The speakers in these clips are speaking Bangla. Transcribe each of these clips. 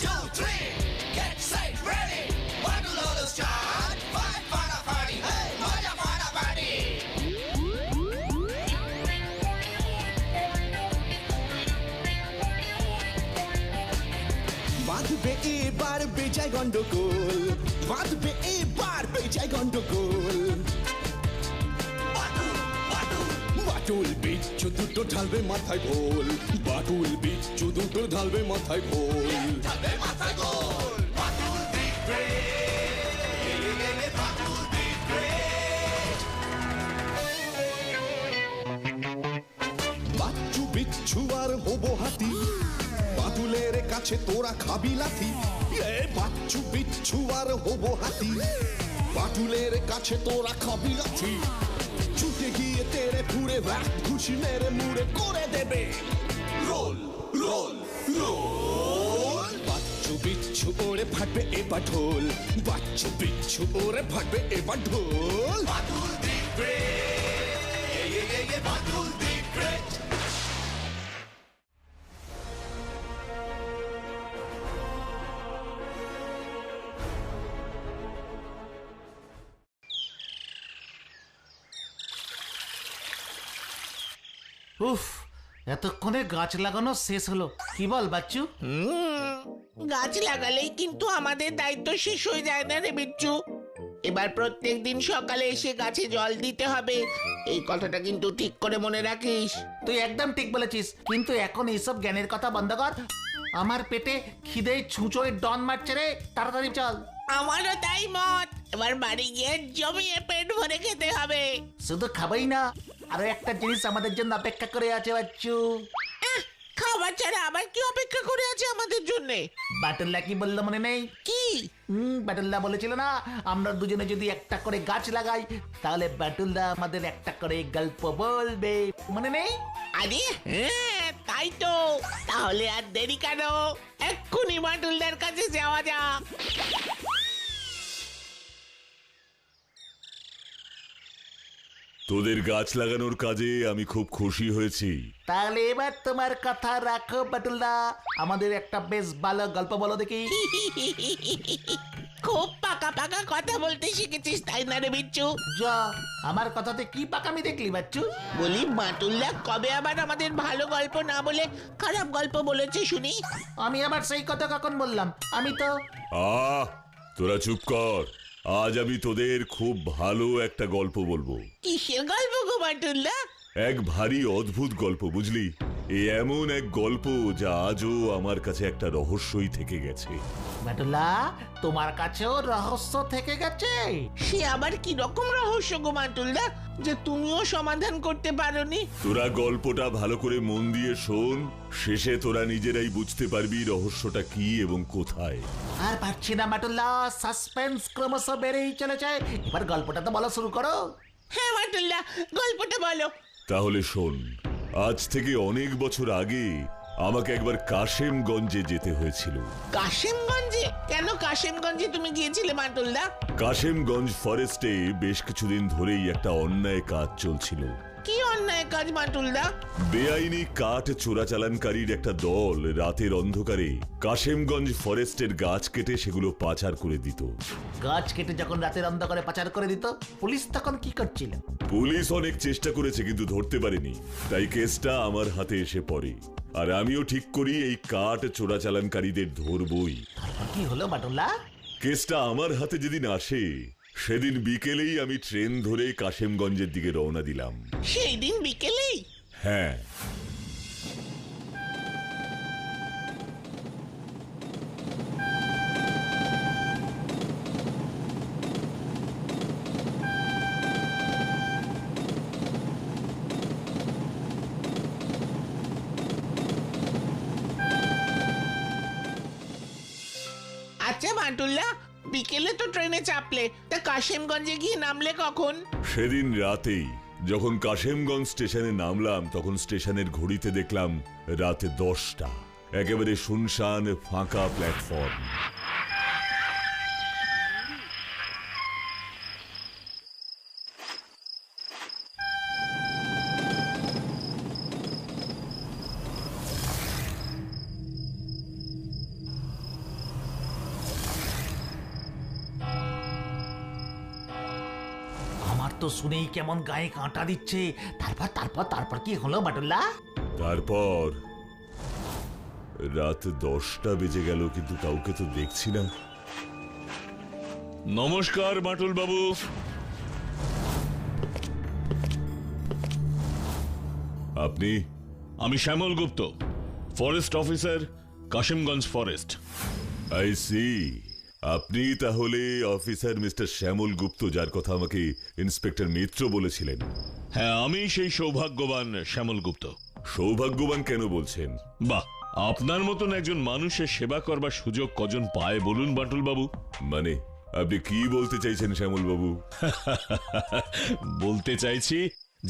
2, 3, get set, ready. Bundle all the start. Fight for the party. Hey, Maja for the party. বাঁধবে এবার বেজায় গন্ডগোল, বাঁধবে এবার বেজায় গন্ডগোল। বাটুল বিচ্ছু দুটো ঢালবে মাথায় গোল, বাটুল বিচ্ছু দুটো ঢালবে মাথায় গোল। ঢালবে মাথায় গোল। Batul big break, Batul big break. Bachchu Bichchu আর হবো হাতি, বাটুলের কাছে তোরা খাবি লাথি। বাচ্চু বিচ্ছু আর হবো হাতি, বাটুলের কাছে তোরা খাবি লাথি। ছুটে গিয়ে তেরে ফুড়ে ঘুষি মেরে মুড়ে করে দেবে রোল রোল রোল। বাচ্চু বিচ্ছু ওরে ফাটবে এবার ঢোল, বাচ্চু বিচ্ছু ওরে ফাটবে এবার ঢোল। Batul big break, Batul big break. উফ, এতক্ষণে গাছ লাগানো শেষ হলো। কি বল বাচ্চু? গাছ লাগালেই কিন্তু আমাদের দায়িত্ব শেষ হয়ে যায় না রে বিচ্ছু। এবার প্রত্যেকদিন সকালে এসে গাছে জল দিতে হবে, এই কথাটা কিন্তু ঠিক করে মনে রাখিস। তুই একদম ঠিক বলেছিস, কিন্তু এখন এইসব জ্ঞানের কথা বন্ধ কর। আমার পেটে খিদে ছুঁচোয় ডন মারছে রে, তাড়াতাড়ি চল। আমারও তাই মত, এবার বাড়ি গিয়ে জমিয়ে পেট ভরে খেতে হবে। শুধু খাবাই না, আরো একটা জিনিস আমাদের জন্য অপেক্ষা করে আছে বাচ্চু। খাবার ছাড়া আবার কি অপেক্ষা করে আছে আমাদের জন্যে? বাটুল্লা কি বললো মনে নেই? কি? বাটুল্লা বলেছিল না, আমরা দুজনে যদি একটা করে গাছ লাগাই তাহলে বাটুল্লা আমাদের একটা করে গল্প বলবে, মনে নেই? আরে হ্যাঁ, তাই তো। তাহলে আর দেরি কেন, এক্ষুনি বাটুলদার কাছে যাওয়া যাক। তোদের গাছ লাগানোর কাজে আমি খুব খুশি হয়েছি। তাহলে এবার তোমার কথা রাখো বাটুল্লা, আমাদের একটা বেশ ভালো গল্প বলো দেখি। খুব পাকা পাকা কথা বলতে শিখেছিস তাই না রে বিচ্ছু? যা, আমার কথাতে কি পাকামি দেখলি বাচ্চু? বলি বাটুলদা কবে আবার আমাদের ভালো গল্প না বলে খারাপ গল্প বলেছে শুনি? আমি আবার সেই কথা কখন বললাম? আমি তো তোরা চুপ কর। আজ আমি তোদের খুব ভালো একটা গল্প বলবো। কিসের গল্প গো বাটুলদা? এক ভারী অদ্ভুত গল্প, বুঝলি? এমন এক গল্প যা আজও আমার কাছে একটা রহস্যই থেকে গেছে। বাটুল্লা, তোমার কাছেও রহস্য থেকে গেছে? সে আবার কি রকম রহস্য গো বাটুলদা, যে তুমিও সমাধান করতে পারোনি? তোরা গল্পটা ভালো করে মন দিয়ে শোন, শেষে তোরা নিজেরাই বুঝতে পারবি রহস্যটা কি এবং কোথায়। আর পারছি না বাটুল্লা, সাসপেন্স ক্রমশ বেড়েই চলেছে। এবার গল্পটা তো বলা শুরু করো। হ্যাঁ বাটুলদা, গল্পটা বলো। তাহলে শোন, আজ থেকে অনেক বছর আগে আমাকে একবার কাশেমগঞ্জে যেতে হয়েছিল। কাশেমগঞ্জে? কেন কাশেমগঞ্জে তুমি গিয়েছিলে বাটুলদা? কাশেমগঞ্জ ফরেস্টে বেশ কিছুদিন ধরেই একটা অন্যায় কাজ চলছিল। কি অন্যায় কাজ বাটুলদা? বেআইনি কাঠ চোরাচালানকারীর একটা দল রাতের অন্ধকারে কাশেমগঞ্জ ফরেস্টের গাছ কেটে সেগুলো পাচার করে দিত। গাছ কেটে যখন রাতের অন্ধকারে পাচার করে দিত, পুলিশ তখন কি করছিল? পুলিশ অনেক চেষ্টা করেছে কিন্তু ধরতে পারেনি, তাই কেসটা আমার হাতে এসে পড়ে। আর আমিও ঠিক করি এই কাঠ চোরাচালানকারীদের ধরবই। কি হলো বাটুল্লা? কেসটা আমার হাতে যেদিন আসে সেদিন বিকেলেই আমি ট্রেন ধরে কাশেমগঞ্জের দিকে রওনা দিলাম। সেই দিন বিকেলেই? হ্যাঁ। আচ্ছা বাটুল্লা, বিকেলে তো ট্রেনে চাপলে, তা কাশেমগঞ্জে গিয়ে নামলে কখন? সেদিন রাতেই। যখন কাশেমগঞ্জ স্টেশনে নামলাম তখন স্টেশনের ঘড়িতে দেখলাম রাতে 10টা। একেবারে শুনশান ফাঁকা প্ল্যাটফর্ম। তো শুনেই কেমন গায়ে কাঁটা দিচ্ছে। তারপর তারপর তারপর কি হলো বাটুল্লা? তারপর রাত 10টা বেজে গেল, কিন্তু কাউকে তো দেখছি না। নমস্কার বাটুল বাবু। আপনি? আমি Shyamal Gupta, forest officer, Kashimganj forest. I see, আপনি তাহলে অফিসার মিস্টার শ্যামল গুপ্ত, যার কথা আমাকে ইন্সপেক্টর মিত্র বলেছিলেন। হ্যাঁ, আমি সেই সৌভাগ্যবান শ্যামল গুপ্ত। সৌভাগ্যবান কেন বলছেন? বাহ, আপনার মতন একজন মানুষের সেবা করবার সুযোগ কজন পায় বলুন বাটুল বাবু? মানে আপনি কি বলতে চাইছেন শ্যামল বাবু? বলতে চাইছি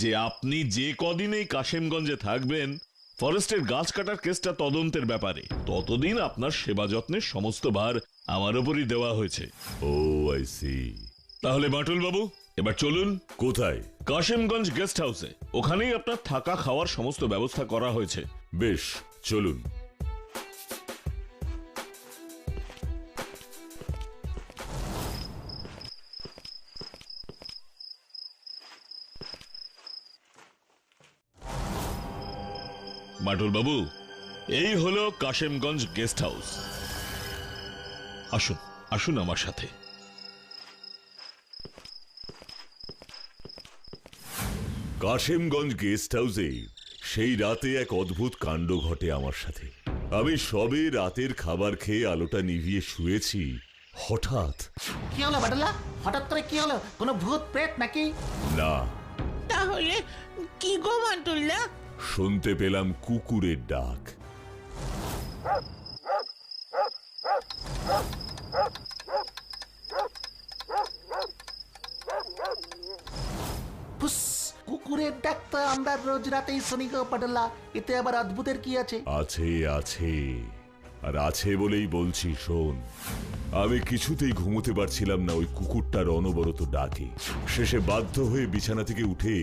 যে আপনি যে কদিন এই কাশিমগঞ্জে থাকবেন, ফরেস্টের গাছ কাটার কেসটা তদন্তের ব্যাপারে, ততদিন আপনার সেবা যত্নের সমস্ত ভার আমার উপরই দেওয়া হয়েছে। ও আই সি। তাহলে বাটুল বাবু, এবার চলুন। কোথায়? কাশিমগঞ্জ গেস্ট হাউসে। ওখানেই আপনার থাকা খাওয়ার সমস্ত ব্যবস্থা করা হয়েছে। বেশ, চলুন। বাটুল বাবু, এই হলো কাশিমগঞ্জ গেস্ট হাউস। আসুন আসুন আমার সাথে। কাশিমগঞ্জ গেস্ট হাউসে সেই রাতে এক অদ্ভুত কাণ্ড ঘটে আমার সাথে। আমি সবে রাতের খাবার খেয়ে আলোটা নিভিয়ে শুয়েছি, হঠাৎ। কি হলো বাটুল্লা? হঠাৎ করে কি হলো? কোনো ভূত প্রেত নাকি? না, তাহলে কি গো বাটুল্লা? শুনতে পেলাম কুকুরের ডাক। ফুস, কুকুরের ডাক তো আমরা রোজ রাতেই শুনি গো বাটুল্লা। এতে আবার অদ্ভুতের কি আছে? আছে আছে, আর আছে বলেই বলছি, শোন। আমি কিছুতেই ঘুমোতে পারছিলাম না ওই কুকুরটার অনবরত ডাকে। শেষে বাধ্য হয়ে বিছানা থেকে উঠে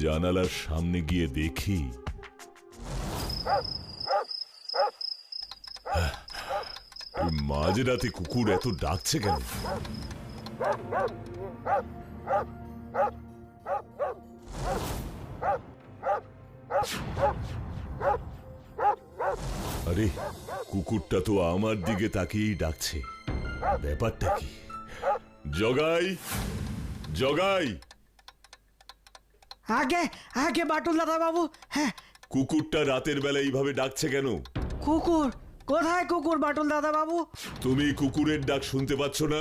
জানালার সামনে গিয়ে দেখি মাঝরাতে কুকুর এত ডাকছে কেন? আরে, কুকুরটা তো আমার দিকে তাকিয়েই ডাকছে। ব্যাপারটা কি? জগাই, জগাই! আগে আগে বাটুল দাদা বাবু। হ্যাঁ, কুকুরটা রাতের বেলা এইভাবে ডাকছে কেন? কুকুর? কোথায় কুকুর বাটুল দাদা বাবু? তুমি কুকুরের ডাক শুনতে পাচ্ছ না?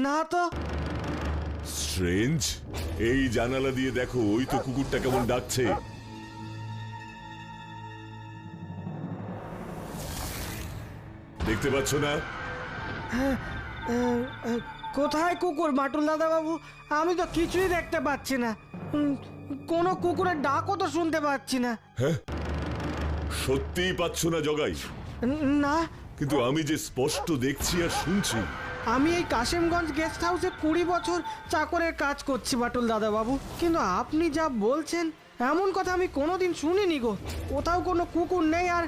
না তো। স্ট্রেঞ্জ। এই জানালা দিয়ে দেখো, ওই তো কুকুরটা কেমন ডাকছে। দেখতে পাচ্ছ না? কোথায় কুকুর বাটুল দাদা বাবু? আমি তো কিছুই দেখতে পাচ্ছি না। কোনো কুকুরের ডাকও তো শুনতে পাচ্ছি না। হ্যাঁ, সত্যিই পাচ্ছ না জগাই? না। কিন্তু আমি যে স্পষ্ট দেখছি আর শুনছি। আমি এই কাশিমগঞ্জ গেস্ট হাউসে 20 বছর চাকরের কাজ করছি বাটুল দাদা বাবু, কিন্তু আপনি যা বলছেন এমন কথা আমি কোনোদিন শুনিনি গো। কোথাও কোনো কুকুর নেই, আর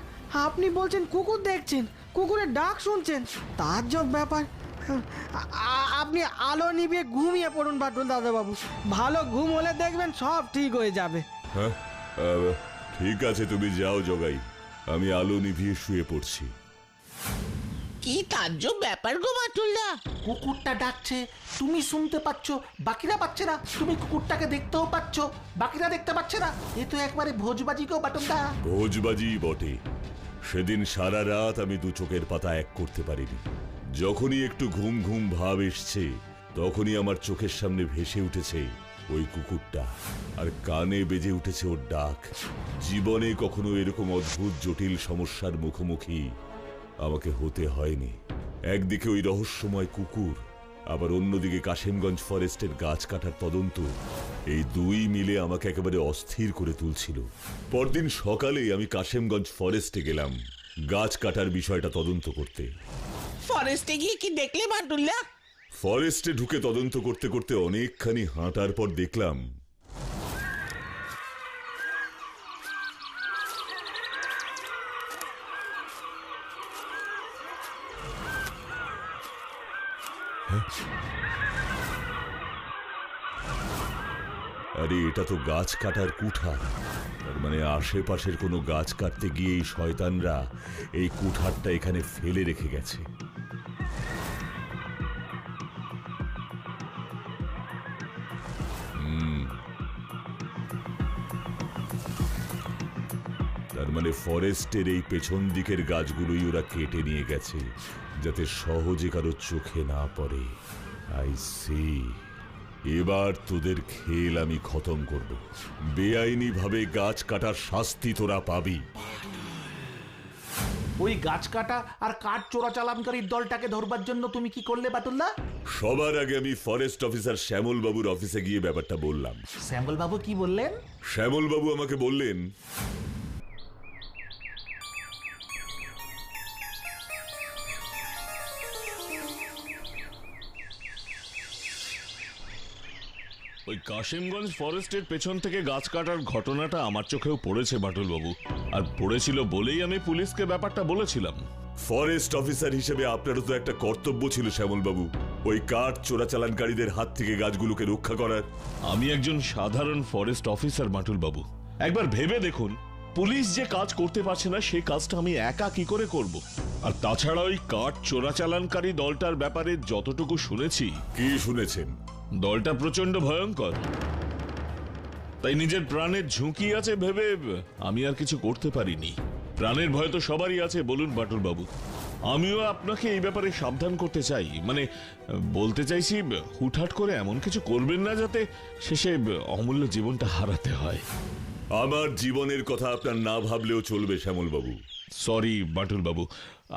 আপনি বলছেন কুকুর দেখছেন, কুকুরের ডাক শুনছেন। তাজ্জব ব্যাপার। আপনি আলো নিভিয়ে ঘুমিয়ে পড়ুন বাটুল দাদা বাবু। ভালো ঘুম হলে দেখবেন সব ঠিক হয়ে যাবে। হ্যাঁ, ঠিক আছে, তুমি যাও জগাই। আমি আলো নিভিয়ে শুয়ে পড়ছি। কি তাজ্জব ব্যাপার গো বাটুল্লা? কুকুরটা ডাকছে, তুমি শুনতে পাচ্ছ, বাকিরা পাচ্ছে না। তুমি কুকুরটাকে দেখতেও পাচ্ছ, বাকিরা দেখতে পাচ্ছে না। এ তো একবারে ভোজবাজি গো বাটুলদা। ভোজবাজি বটে। সেদিন সারা রাত আমি দু চোখের পাতা এক করতে পারিনি। যখনই একটু ঘুম ঘুম ভাব এসছে, তখনই আমার চোখের সামনে ভেসে উঠেছে ওই কুকুরটা, আর কানে বেজে উঠেছে ওর ডাক। জীবনে কখনো এরকম অদ্ভুত জটিল সমস্যার মুখোমুখি আমাকে হতে হয়নি। একদিকে ওই রহস্যময় কুকুর, আবার অন্যদিকে কাশিমগঞ্জ ফরেস্টের গাছ কাটার তদন্ত। এই দুই মিলে আমাকে একেবারে অস্থির করে তুলছিল। পরদিন সকালে আমি কাশিমগঞ্জ ফরেস্টে গেলাম গাছ কাটার বিষয়টা তদন্ত করতে। ফরেস্টে গিয়ে কি দেখলে বাটুল্লা? ফরেস্টে ঢুকে তদন্ত করতে করতে অনেকখানি হাঁটার পর দেখলাম আরে এটা তো গাছ কাটার কুঠার, তার মানে আশেপাশের কোনো গাছ কাটতে গিয়ে এই শয়তানরা এই কুঠারটা এখানে ফেলে রেখে গেছে। তার মানে ফরেস্টের এই পেছন দিকের গাছগুলোই ওরা কেটে নিয়ে গেছে, যাতে সহজে কারো চোখে না পড়ে। আই সি, এবার তোদের খেল আমি খতম করব। বেআইনি ভাবে গাছ কাটার শাস্তি তোরা পাবি। ওই গাছ কাটা আর কাঠ চোরাচালানকারীর দলটাকে ধরবার জন্য তুমি কি করলে বাটুলদা? সবার আগে আমি ফরেস্ট অফিসার শ্যামল বাবুর অফিসে গিয়ে ব্যাপারটা বললাম। শ্যামল বাবু কি বললেন? শ্যামল বাবু আমাকে বললেন, ওই কাশিমগঞ্জ ফরেস্টের পেছন থেকে গাছ কাটার ঘটনাটা আমার চোখেও পড়েছে বাটুল বাবু, আর পড়েছিল বলেই আমি পুলিশকে ব্যাপারটা বলেছিলাম। ফরেস্ট অফিসার হিসেবে আপনারও তো একটা কর্তব্য ছিল শ্যামল বাবু, ওই কাঠ চোরাচালানকারীদের হাত থেকে গাছগুলোকে রক্ষা করার। আমি একজন সাধারণ ফরেস্ট অফিসার বাটুল বাবু, একবার ভেবে দেখুন পুলিশ যে কাজ করতে পারছে না সেই কাজটা আমি একা কি করে করব? আর তাছাড়া ওই কাঠ চোরাচালানকারী দলটার ব্যাপারে যতটুকু শুনেছি। কি শুনেছেন? দলটা প্রচন্ড ভয়ঙ্কর, তাই নিজের প্রাণের ঝুঁকি আছে ভেবে আমি আর কিছু করতে পারিনি। প্রাণের ভয় তো সবারই আছে বলুন বাটুল বাবু। আমিও আপনাকে এই ব্যাপারে সাবধান করতে চাই, মানে বলতে চাইছি হুটহাট করে এমন কিছু করবেন না যাতে শেষে অমূল্য জীবনটা হারাতে হয়। আমার জীবনের কথা আপনার না ভাবলেও চলবে শ্যামল বাবু। সরি বাটুল বাবু,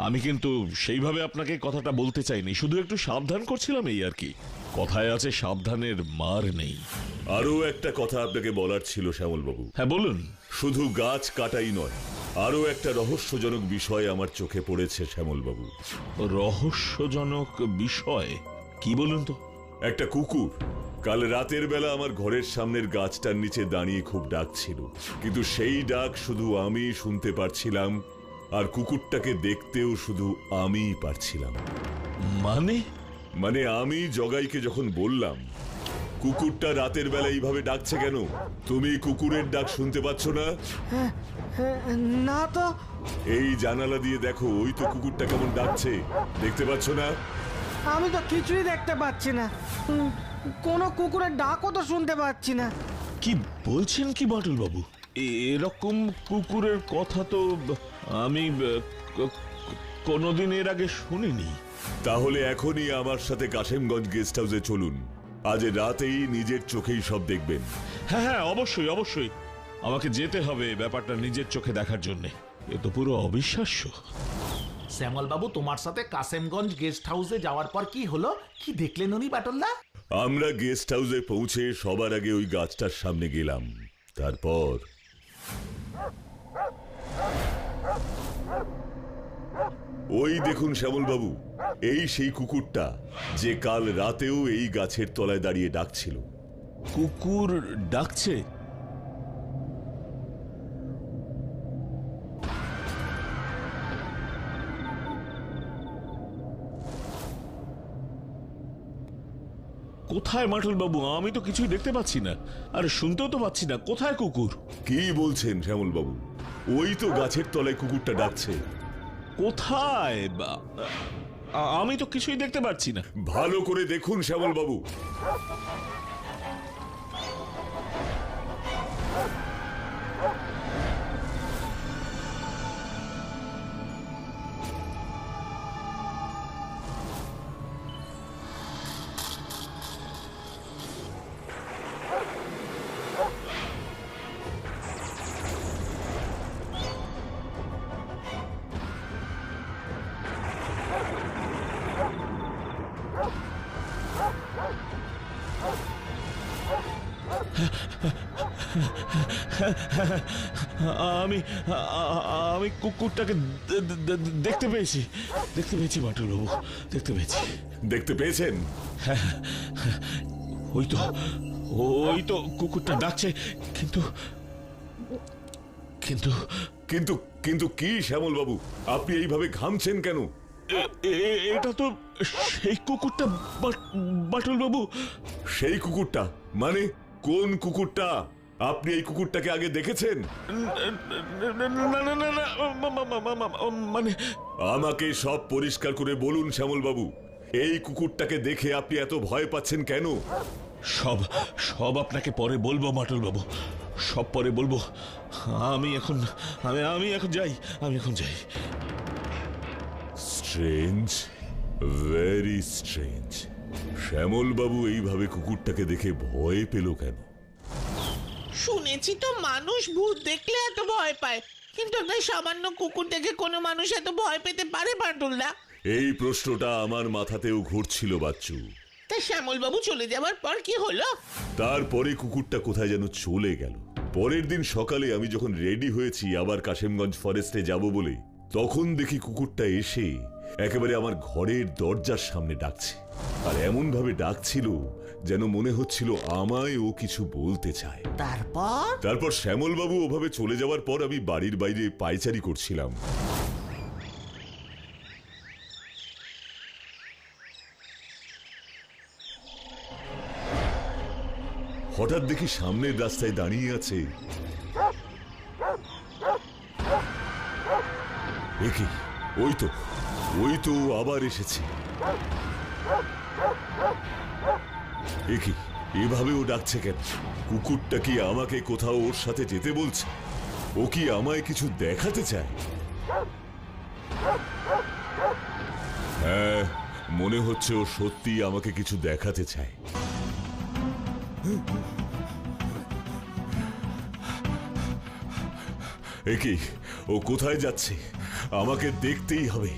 আমি কিন্তু সেইভাবে আপনাকে কথাটা বলতে চাইনি, শুধু একটু সাবধান করছিলাম এই আর কি। কথায় আছে সাবধানের মার নেই। আরো একটা কথা আপনাকে বলার ছিল শ্যামল বাবু। হ্যাঁ বলুন। শুধু গাছ কাটাই নয়, আরো একটা রহস্যজনক বিষয় আমার চোখে পড়েছে শ্যামল বাবু। রহস্যজনক বিষয়? কি বলুন তো? একটা কুকুর কাল রাতের বেলা আমার ঘরের সামনের গাছটার নিচে দাঁড়িয়ে খুব ডাকছিল, কিন্তু সেই ডাক শুধু আমি শুনতে পারছিলাম, আর কুকুরটাকে দেখতেও শুধু আমিই পারছিলাম। মানে আমি জগাইকে যখন বললাম কুকুরটা রাতের বেলা এইভাবে ডাকছে কেন, তুমি কুকুরের ডাক শুনতে পাচ্ছ না? না তো। এই জানালা দিয়ে দেখো, ওই তো কুকুরটা কেমন ডাকছে, দেখতে পাচ্ছ না? আমি তো কিছুই দেখতে পাচ্ছি না, কোনো কুকুরের ডাকও তো শুনতে পাচ্ছি না। কি বলছেন কি বাটুল বাবু? এরকম কুকুরের কথা তো আমি কোনোদিন এর আগে শুনিনি। তাহলে এখনই আমার সাথে কাশেমগঞ্জ গেস্ট হাউসে চলুন, আজ রাতেই নিজের চোখেই সব দেখবেন। হ্যাঁ হ্যাঁ, অবশ্যই অবশ্যই আমাকে যেতে হবে ব্যাপারটা নিজের চোখে দেখার জন্য। এ তো পুরো অবিশ্বাস্য। শ্যামল বাবু, তোমার সাথে কাশেমগঞ্জ গেস্ট হাউসে যাওয়ার পর কি হলো, কি দেখলেন উনি বাটুলদা? আমরা গেস্ট হাউসে পৌঁছে সবার আগে ওই গাছটার সামনে গেলাম, তারপর ওই দেখুন শ্যামল বাবু, এই সেই কুকুরটা যে কাল রাতেও এই গাছের তলায় দাঁড়িয়ে ডাকছিল। কুকুর ডাকছে? কোথায় মাটুল বাবু? আমি তো কিছুই দেখতে পাচ্ছি না, আর শুনতেও তো পাচ্ছি না। কোথায় কুকুর? কি বলছেন শ্যামল বাবু? ওই তো গাছের তলায় কুকুরটা ডাকছে। কোথায়? আমি তো কিছুই দেখতে পাচ্ছি না। ভালো করে দেখুন শ্যামল বাবু। আমি আমি কুকুরটাকে দেখতে পেয়েছি বাটুল বাবু, দেখতে পেয়েছি। দেখতে পেয়েছেন? ওই তো কুকুরটা ডাকছে, কিন্তু কিন্তু কিন্তু কিন্তু কি শ্যামল বাবু, আপনি এইভাবে ঘামছেন কেন? এটা তো সেই কুকুরটা বাটুল বাবু। সেই কুকুরটা মানে? কোন কুকুরটা? আপনি এই কুকুরটাকে আগে দেখেছেন? মানে আমাকে সব পরিষ্কার করে বলুন শ্যামল বাবু, এই কুকুরটাকে দেখে আপনি এত ভয় পাচ্ছেন কেন? সব সব আপনাকে পরে বলবো বাটুল বাবু, সব পরে বলবো। আমি এখন যাই, আমি এখন যাই। Strange, very strange. শ্যামল বাবু এইভাবে কুকুরটাকে দেখে ভয় পেল কেন? শুনেছি তো মানুষ ভূত দেখলে এত ভয় পায়, কিন্তু একটা সামান্য কুকুর দেখে কোনো মানুষ এত ভয় পেতে পারে বাটুলদা? এই প্রশ্নটা আমার মাথাতেও ঘুরছিল বাচ্চু। তা শ্যামল বাবু চলে যাওয়ার পর কি হলো? তারপরে কুকুরটা কোথায় যেন চলে গেল। পরের দিন সকালে আমি যখন রেডি হয়েছি আবার কাশিমগঞ্জ ফরেস্টে যাব বলে, তখন দেখি কুকুরটা এসে একেবারে আমার ঘরের দরজার সামনে ডাকছে। আর এমন ভাবে ডাকছিল যেন মনে হচ্ছিল আমায় ও কিছু বলতে চায়। তারপর শ্যামল বাবু ওভাবে চলে যাওয়ার পর আমি বাড়ির বাইরে পায়চারি করছিলাম। হঠাৎ দেখি সামনের রাস্তায় দাঁড়িয়ে আছে একি, ওই তো আবার এসেছে। একি, এভাবে ও ডাকছে কেন? কুকুরটা কি আমাকে কোথাও ওর সাথে যেতে বলছে? ও কি আমায় কিছু দেখাতে চায়? হ্যাঁ, মনে হচ্ছে ও সত্যি আমাকে কিছু দেখাতে চায়। একি, ও কোথায় যাচ্ছে? আমাকে দেখতেই হবে।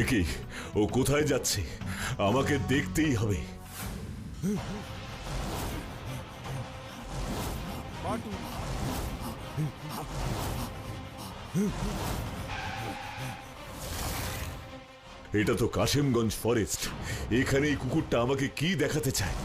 একি, ও কোথায় যাচ্ছে? আমাকে দেখতেই হবে। এটা তো কাশিমগঞ্জ ফরেস্ট। এখানে এই কুকুরটা আমাকে কি দেখাতে চায়?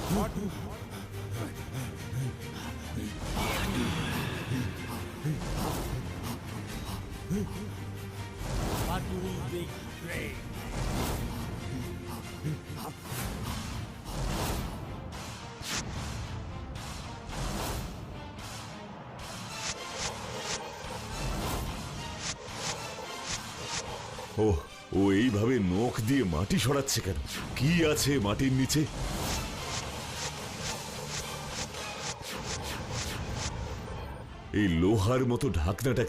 ও এইভাবে নখ দিয়ে মাটি সরাচ্ছে কেন? কি আছে মাটির নিচে? এই লোহার মতো ঢাকনাটা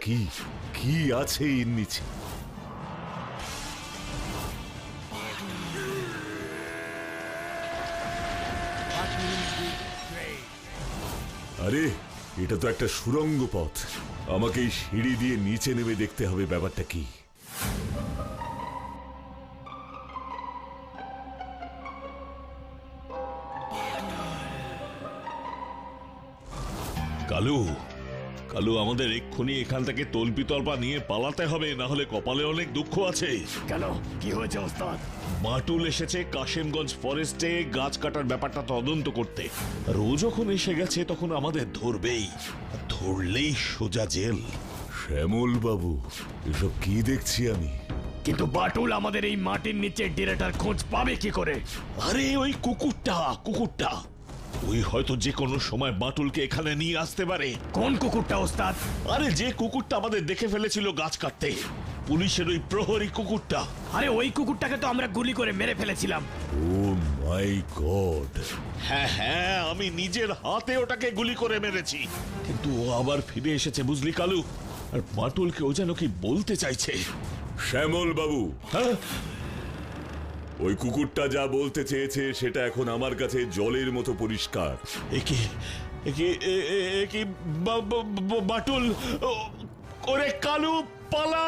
কি আছে এর নিচে? আরে, এটা তো একটা সুড়ঙ্গ পথ। আমাকে এই সিঁড়ি দিয়ে নিচে নেমে দেখতে হবে ব্যাপারটা কি। কালু, কালু, আমাদের এক্ষুনি এখান থেকে তল্পি তল্পা নিয়ে পালাতে হবে, না হলে কপালে অনেক দুঃখ আছে। কেন, কি হয়েছে ওস্তাদ? বাটুল এসেছে কাশিমগঞ্জ ফরেস্টে গাছ কাটার ব্যাপারটা তদন্ত করতে। আর ও যখন এসে গেছে তখন আমাদের ধরবেই, ধরলেই সোজা জেল। শ্যামল বাবু, এসব কি দেখছি আমি? কিন্তু বাটুল আমাদের এই মাটির নিচে ডিরেটার খোঁজ পাবে কি করে? আরে ওই কুকুরটা ওই হয়তো যে কোনো সময় বাটুলকে এখানে নিয়ে আসতে পারে। কোন কুকুরটা ওস্তাদ? আরে যে কুকুরটা আমাদের দেখে ফেলেছিল গাছ কাটতে, পুলিশের ওই প্রহরী কুকুরটা। আরে ওই কুকুরটাকে তো আমরা গুলি করে মেরে ফেলেছিলাম। ও মাই গড! হ্যাঁ, আমি নিজের হাতে ওটাকে গুলি করে মেরেছি, কিন্তু ও আবার ফিরে এসেছে, বুঝলি কালু? আর বাটুলকে ও যেন কি বলতে চাইছে। শ্যামল বাবু, হ্যাঁ, ওই কুকুরটা যা বলতে চেয়েছে সেটা এখন আমার কাছে জলের মতো পরিষ্কার। বাটুল, ওরে কালু, পালা!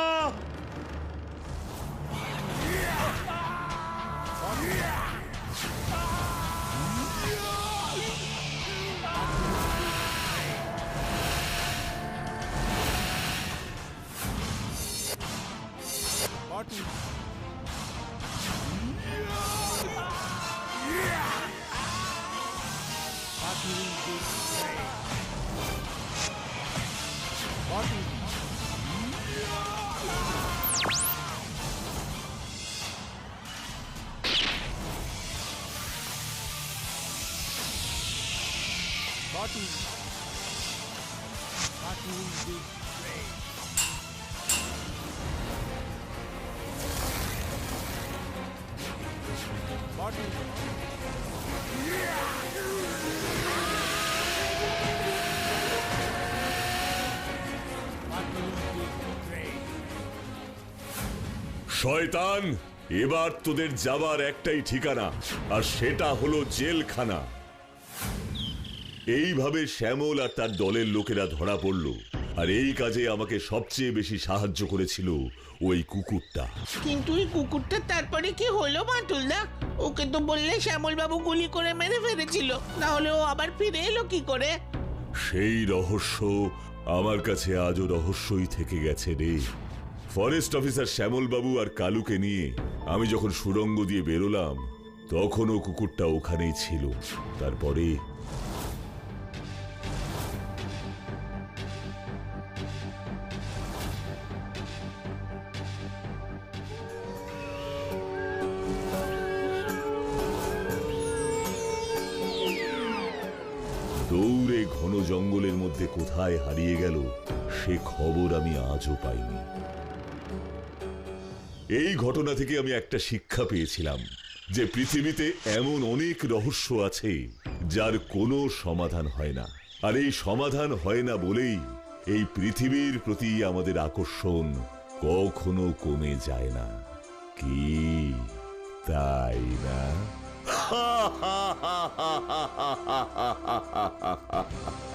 শয়তান, এবার তোদের যাবার একটাই ঠিকানা, আর সেটা হলো জেলখানা। এইভাবে শ্যামল আর তার দলের লোকেরা ধরা পড়ল, আর এই কাজে আমাকে সবচেয়ে বেশি সাহায্য করেছিল ওই কুকুরটা। কিন্তু এই কুকুরটা তারপরে কি হলো বাটুলদা? ওকে তো বললে শ্যামল বাবু গুলি করে মেরে ফেলেছিল, না হলে ও আবার ফিরে এলো কি করে? সেই রহস্য আমার কাছে আজও রহস্যই থেকে গেছে রে। ফরেস্ট অফিসার শ্যামল বাবু আর কালুকে নিয়ে আমি যখন সুড়ঙ্গ দিয়ে বেরোলাম, তখনও কুকুরটা ওখানেই ছিল। তারপরে দৌড়ে ঘন জঙ্গলের মধ্যে কোথায় হারিয়ে গেল সে খবর আমি আজও পাইনি। এই ঘটনা থেকে আমি একটা শিক্ষা পেয়েছিলাম যে পৃথিবীতে এমন অনেক রহস্য আছে যার কোনো সমাধান হয় না, আর এই সমাধান হয় না বলেই এই পৃথিবীর প্রতি আমাদের আকর্ষণ কখনো কমে যায় না। কি তাই না? ha ha ha ha ha ha ha ha ha